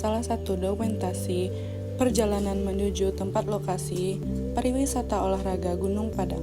salah satu dokumentasi perjalanan menuju tempat lokasi pariwisata olahraga Gunung Padang.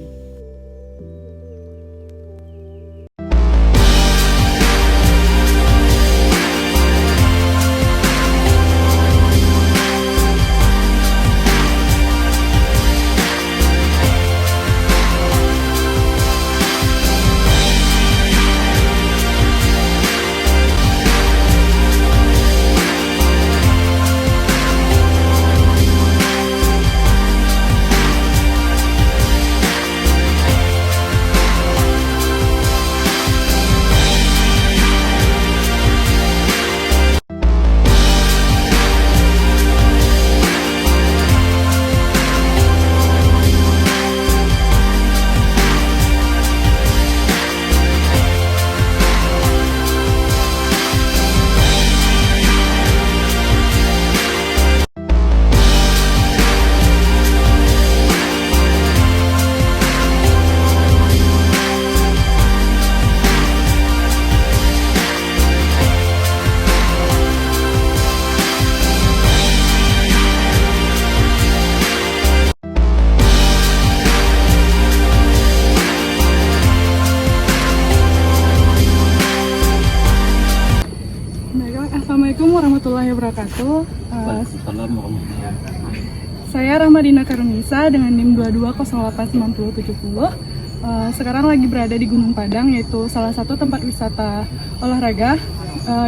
Assalamualaikum warahmatullahi wabarakatuh. Waalaikumsalam warahmatullahi wabarakatuh. Saya Rahmadina Karunisa dengan NIM 22089070. Sekarang lagi berada di Gunung Padang, yaitu salah satu tempat wisata olahraga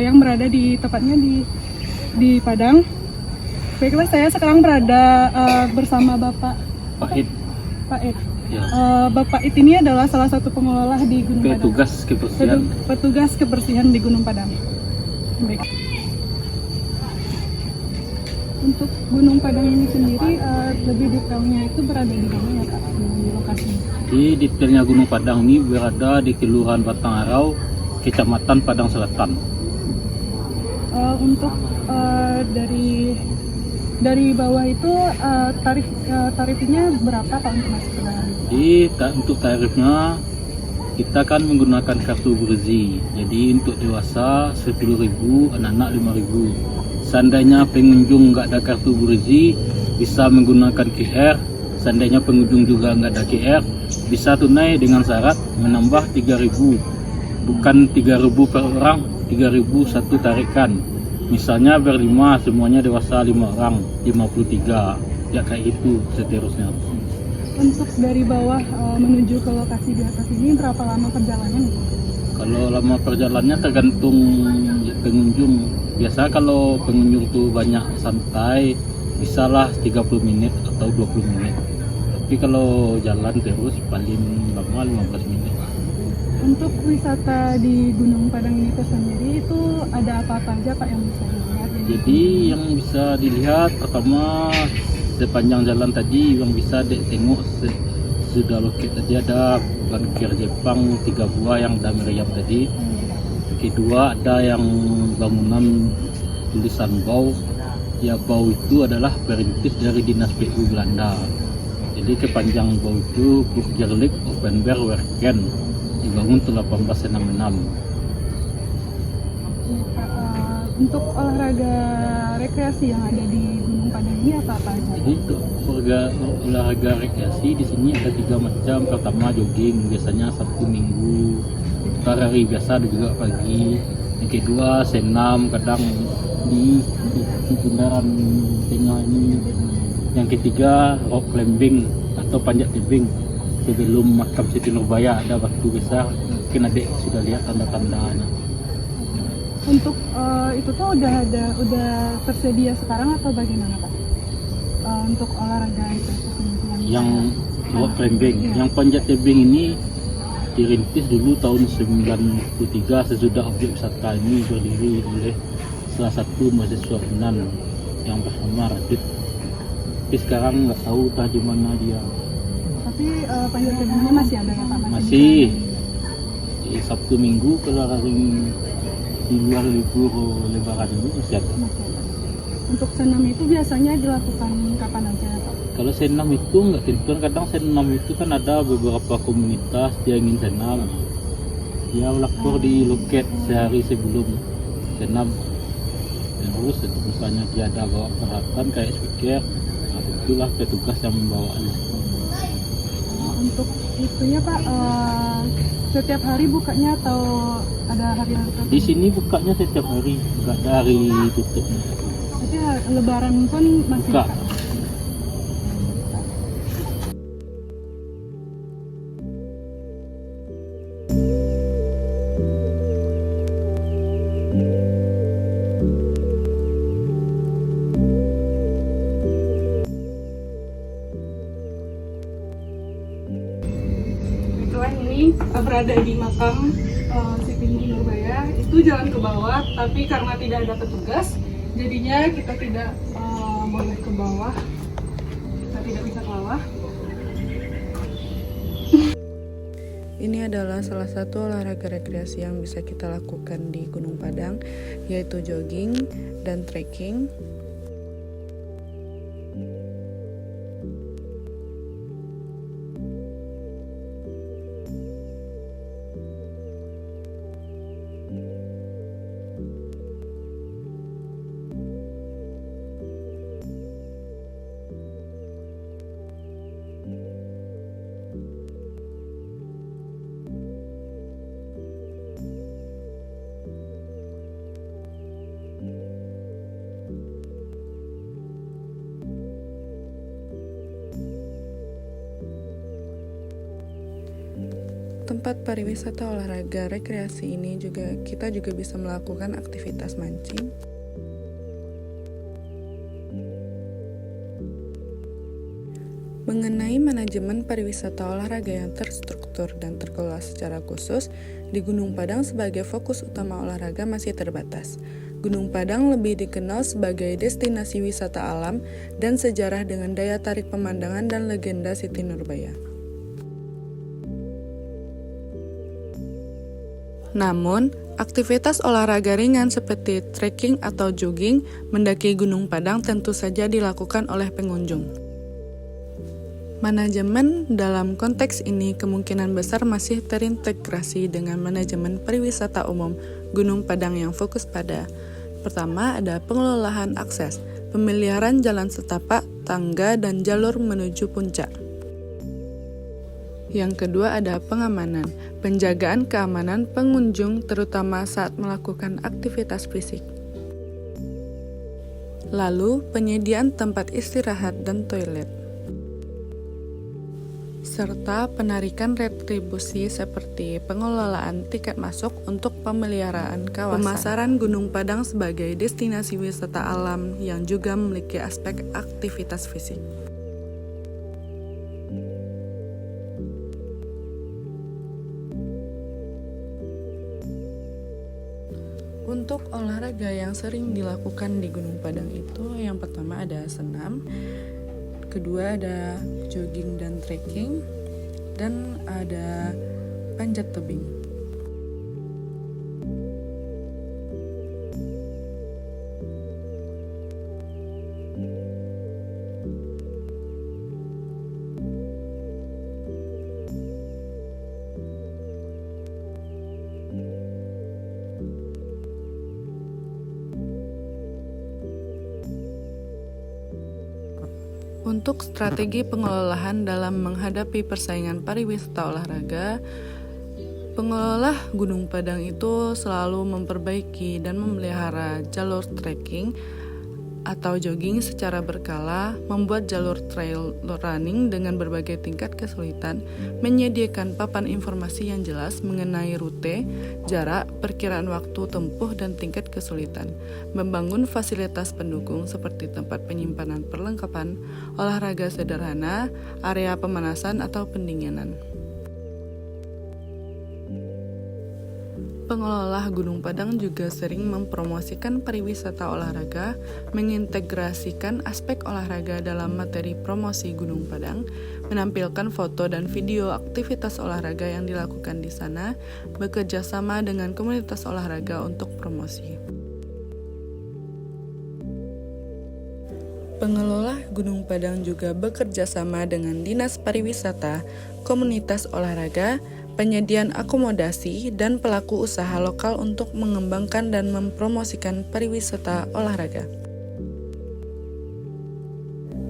yang berada di tepatnya di Padang. Baiklah, saya sekarang berada bersama Bapak Pak Id. Ya. Bapak Id ini adalah salah satu pengelola di Gunung Padang. Petugas kebersihan di Gunung Padang. Baik. Untuk Gunung Padang ini sendiri, lebih detailnya itu berada di mana ya Kak, di lokasinya? Di detailnya Gunung Padang ini berada di Kelurahan Batang Arau, Kecamatan Padang Selatan. Untuk dari bawah itu tarifnya berapa Pak untuk masuk ke dalam? Untuk tarifnya kita kan menggunakan kartu Burzi. Jadi untuk dewasa 10.000, anak-anak 5.000. Seandainya pengunjung nggak ada kartu Burzi, bisa menggunakan QR. Seandainya pengunjung juga nggak ada QR, bisa tunai dengan syarat menambah 3.000. Bukan 3.000 per orang, 3.000 satu tarikan. Misalnya berlima, semuanya dewasa 5 orang, 53. Ya kayak itu seterusnya. Untuk dari bawah menuju ke lokasi di atas ini berapa lama perjalanannya? Kalau lama perjalanannya tergantung pengunjung. Biasa kalau pengunjung tuh banyak santai, bisalah 30 menit atau 20 menit. Tapi kalau jalan terus paling lama 15 menit. Untuk wisata di Gunung Padang ini sendiri itu ada apa-apa aja Pak yang bisa dilihat? Jadi yang bisa dilihat pertama sepanjang jalan tadi yang bisa tengok sudah loket tadi ada bankir Jepang 3 buah yang ada meriam tadi. Kedua ada yang bangunan tulisan bau. Ya bau itu adalah perintis dari Dinas PU Belanda. Jadi kepanjang bau itu Burgerlijk Openbaar Werken, dibangun tahun 1866. Untuk olahraga rekreasi yang ada di Gunung Padang ini apa-apa aja? Jadi untuk olahraga rekreasi di sini ada 3 macam. Pertama jogging, biasanya Sabtu Minggu. Hari biasa ada juga pagi. Yang kedua senam, kadang di bundaran tengah ini. Yang ketiga rock climbing atau panjat tebing. Sebelum makam Siti Nurbaya ada batu besar, mungkin adik sudah lihat tanda-tandanya. Untuk itu tuh udah tersedia sekarang atau bagaimana Pak? Untuk olahraga itu yang rock climbing, yang panjat tebing ini dirintis dulu tahun 93 sesudah objek wisata ini berdiri oleh salah satu mahasiswa UNAN yang bernama Radit. Tapi sekarang nggak tahu di mana dia. Tapi panjat tebingnya masih ada ya Pak? Masih. Di Sabtu Minggu kalau hari di luar libur lebaran ini masih ada. Untuk senam itu biasanya dilakukan kapan aja Pak? Kalau senam itu nggak tentu, kadang senam itu kan ada beberapa komunitas dia ingin senam, dia lapor di loket sehari sebelum senam. terus misalnya dia ada bawa peralatan kayak speaker, nah, itulah petugas yang membawa. Untuk itunya Pak, setiap hari bukanya atau ada hari tertentu? Di sini bukanya setiap hari, nggak ada hari tutupnya. Jadi Lebaran pun masih Buka. buka? Kebetulan ini berada di makam si Tinggi Nurbaya, itu jalan ke bawah, tapi karena tidak ada petugas, jadinya kita tidak boleh ke bawah, kita tidak bisa ke bawah. Ini adalah salah satu olahraga rekreasi yang bisa kita lakukan di Gunung Padang, yaitu jogging dan trekking. Tempat pariwisata olahraga rekreasi ini kita juga bisa melakukan aktivitas mancing. Mengenai manajemen pariwisata olahraga yang terstruktur dan terkelola secara khusus, di Gunung Padang sebagai fokus utama olahraga masih terbatas. Gunung Padang lebih dikenal sebagai destinasi wisata alam dan sejarah dengan daya tarik pemandangan dan legenda Siti Nurbaya. Namun, aktivitas olahraga ringan seperti trekking atau jogging mendaki Gunung Padang tentu saja dilakukan oleh pengunjung. Manajemen dalam konteks ini kemungkinan besar masih terintegrasi dengan manajemen pariwisata umum Gunung Padang yang fokus pada: pertama, ada pengelolaan akses, pemeliharaan jalan setapak, tangga, dan jalur menuju puncak. Yang kedua ada pengamanan, penjagaan keamanan pengunjung terutama saat melakukan aktivitas fisik. Lalu, penyediaan tempat istirahat dan toilet. Serta penarikan retribusi seperti pengelolaan tiket masuk untuk pemeliharaan kawasan. Pemasaran Gunung Padang sebagai destinasi wisata alam yang juga memiliki aspek aktivitas fisik. Untuk olahraga yang sering dilakukan di Gunung Padang itu, yang pertama ada senam, kedua ada jogging dan trekking, dan ada panjat tebing. Untuk strategi pengelolaan dalam menghadapi persaingan pariwisata olahraga, pengelola Gunung Padang itu selalu memperbaiki dan memelihara jalur trekking atau jogging secara berkala, membuat jalur trail running dengan berbagai tingkat kesulitan, menyediakan papan informasi yang jelas mengenai rute, jarak, perkiraan waktu tempuh, dan tingkat kesulitan, membangun fasilitas pendukung seperti tempat penyimpanan perlengkapan, olahraga sederhana, area pemanasan atau pendinginan. Pengelola Gunung Padang juga sering mempromosikan pariwisata olahraga, mengintegrasikan aspek olahraga dalam materi promosi Gunung Padang, menampilkan foto dan video aktivitas olahraga yang dilakukan di sana, bekerja sama dengan komunitas olahraga untuk promosi. Pengelola Gunung Padang juga bekerja sama dengan Dinas Pariwisata, komunitas olahraga, penyediaan akomodasi, dan pelaku usaha lokal untuk mengembangkan dan mempromosikan pariwisata olahraga,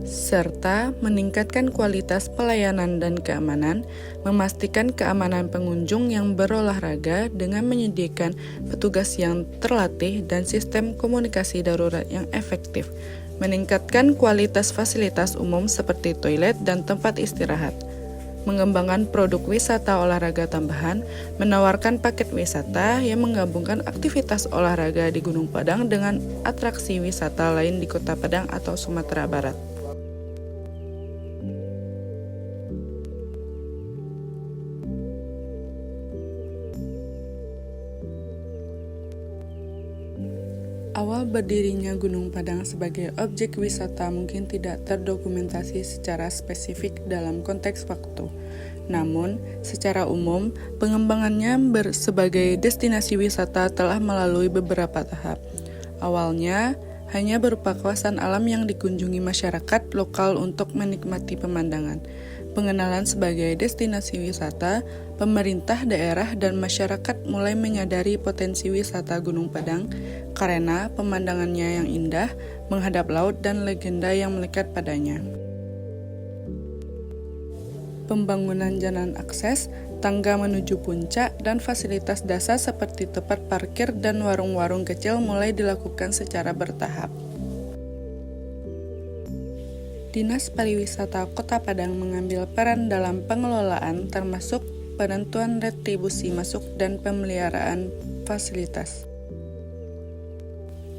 serta meningkatkan kualitas pelayanan dan keamanan, memastikan keamanan pengunjung yang berolahraga dengan menyediakan petugas yang terlatih dan sistem komunikasi darurat yang efektif, meningkatkan kualitas fasilitas umum seperti toilet dan tempat istirahat, mengembangkan produk wisata olahraga tambahan, menawarkan paket wisata yang menggabungkan aktivitas olahraga di Gunung Padang dengan atraksi wisata lain di Kota Padang atau Sumatera Barat. Awal berdirinya Gunung Padang sebagai objek wisata mungkin tidak terdokumentasi secara spesifik dalam konteks waktu. Namun, secara umum, pengembangannya sebagai destinasi wisata telah melalui beberapa tahap. Awalnya, hanya berupa kawasan alam yang dikunjungi masyarakat lokal untuk menikmati pemandangan. Pengenalan sebagai destinasi wisata, pemerintah daerah dan masyarakat mulai menyadari potensi wisata Gunung Padang karena pemandangannya yang indah, menghadap laut dan legenda yang melekat padanya. Pembangunan jalan akses, tangga menuju puncak, dan fasilitas dasar seperti tempat parkir dan warung-warung kecil mulai dilakukan secara bertahap. Dinas Pariwisata Kota Padang mengambil peran dalam pengelolaan termasuk penentuan retribusi masuk dan pemeliharaan fasilitas.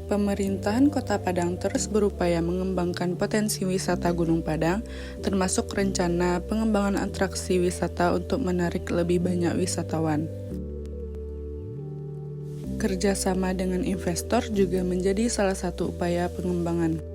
Pemerintahan Kota Padang terus berupaya mengembangkan potensi wisata Gunung Padang, termasuk rencana pengembangan atraksi wisata untuk menarik lebih banyak wisatawan. Kerjasama dengan investor juga menjadi salah satu upaya pengembangan.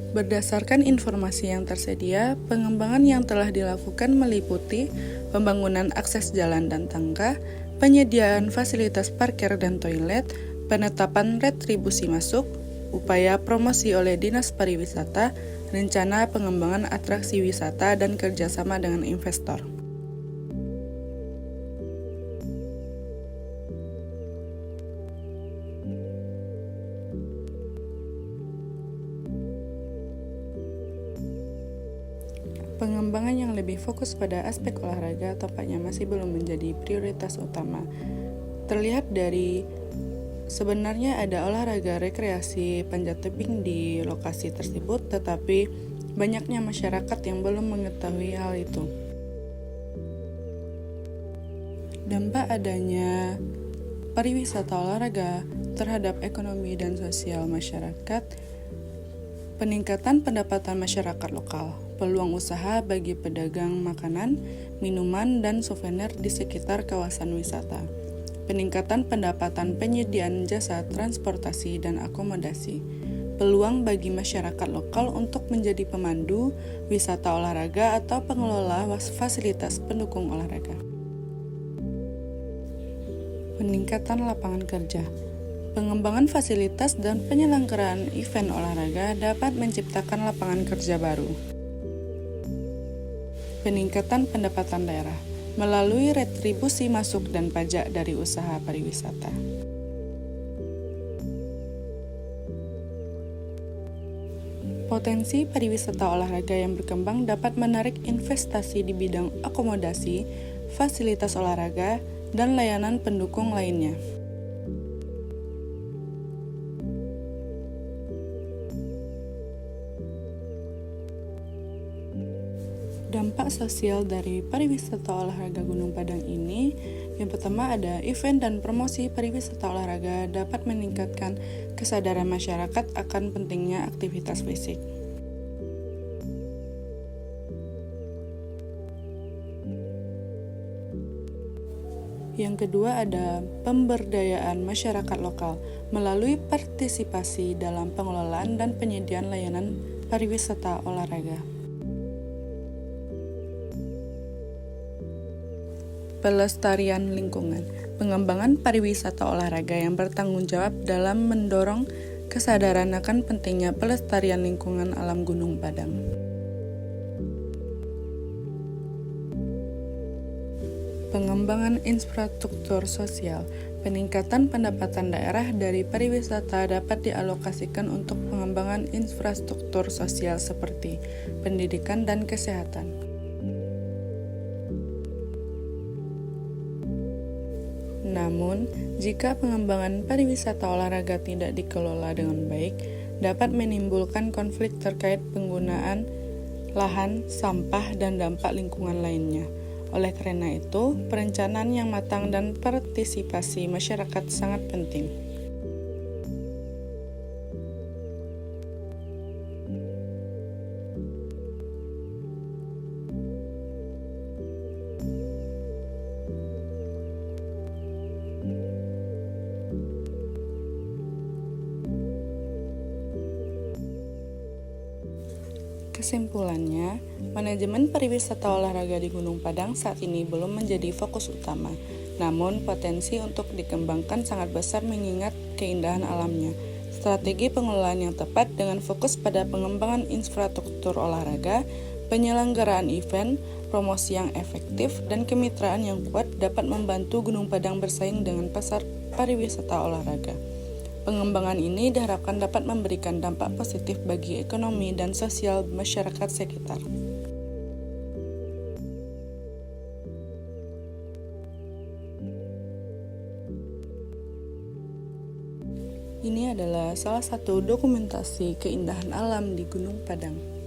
Berdasarkan informasi yang tersedia, pengembangan yang telah dilakukan meliputi pembangunan akses jalan dan tangga, penyediaan fasilitas parkir dan toilet, penetapan retribusi masuk, upaya promosi oleh Dinas Pariwisata, rencana pengembangan atraksi wisata, dan kerjasama dengan investor. Pengembangan yang lebih fokus pada aspek olahraga tampaknya masih belum menjadi prioritas utama. Terlihat dari sebenarnya ada olahraga rekreasi panjat tebing di lokasi tersebut, tetapi banyaknya masyarakat yang belum mengetahui hal itu. Dampak adanya pariwisata olahraga terhadap ekonomi dan sosial masyarakat, peningkatan pendapatan masyarakat lokal, peluang usaha bagi pedagang makanan, minuman, dan souvenir di sekitar kawasan wisata, peningkatan pendapatan penyediaan jasa transportasi dan akomodasi, peluang bagi masyarakat lokal untuk menjadi pemandu wisata olahraga atau pengelola fasilitas pendukung olahraga. Peningkatan lapangan kerja. Pengembangan fasilitas dan penyelenggaraan event olahraga dapat menciptakan lapangan kerja baru. Peningkatan pendapatan daerah melalui retribusi masuk dan pajak dari usaha pariwisata. Potensi pariwisata olahraga yang berkembang dapat menarik investasi di bidang akomodasi, fasilitas olahraga, dan layanan pendukung lainnya. Dampak sosial dari pariwisata olahraga Gunung Padang ini, yang pertama ada event dan promosi pariwisata olahraga dapat meningkatkan kesadaran masyarakat akan pentingnya aktivitas fisik. Yang kedua ada pemberdayaan masyarakat lokal melalui partisipasi dalam pengelolaan dan penyediaan layanan pariwisata olahraga. Pelestarian lingkungan, pengembangan pariwisata olahraga yang bertanggung jawab dalam mendorong kesadaran akan pentingnya pelestarian lingkungan alam Gunung Padang. Pengembangan infrastruktur sosial. Peningkatan pendapatan daerah dari pariwisata dapat dialokasikan untuk pengembangan infrastruktur sosial seperti pendidikan dan kesehatan. Namun, jika pengembangan pariwisata olahraga tidak dikelola dengan baik, dapat menimbulkan konflik terkait penggunaan lahan, sampah, dan dampak lingkungan lainnya. Oleh karena itu, perencanaan yang matang dan partisipasi masyarakat sangat penting. Kesimpulannya, manajemen pariwisata olahraga di Gunung Padang saat ini belum menjadi fokus utama. Namun, potensi untuk dikembangkan sangat besar mengingat keindahan alamnya. Strategi pengelolaan yang tepat dengan fokus pada pengembangan infrastruktur olahraga, penyelenggaraan event, promosi yang efektif, dan kemitraan yang kuat dapat membantu Gunung Padang bersaing dengan pasar pariwisata olahraga. Pengembangan ini diharapkan dapat memberikan dampak positif bagi ekonomi dan sosial masyarakat sekitar. Ini adalah salah satu dokumentasi keindahan alam di Gunung Padang.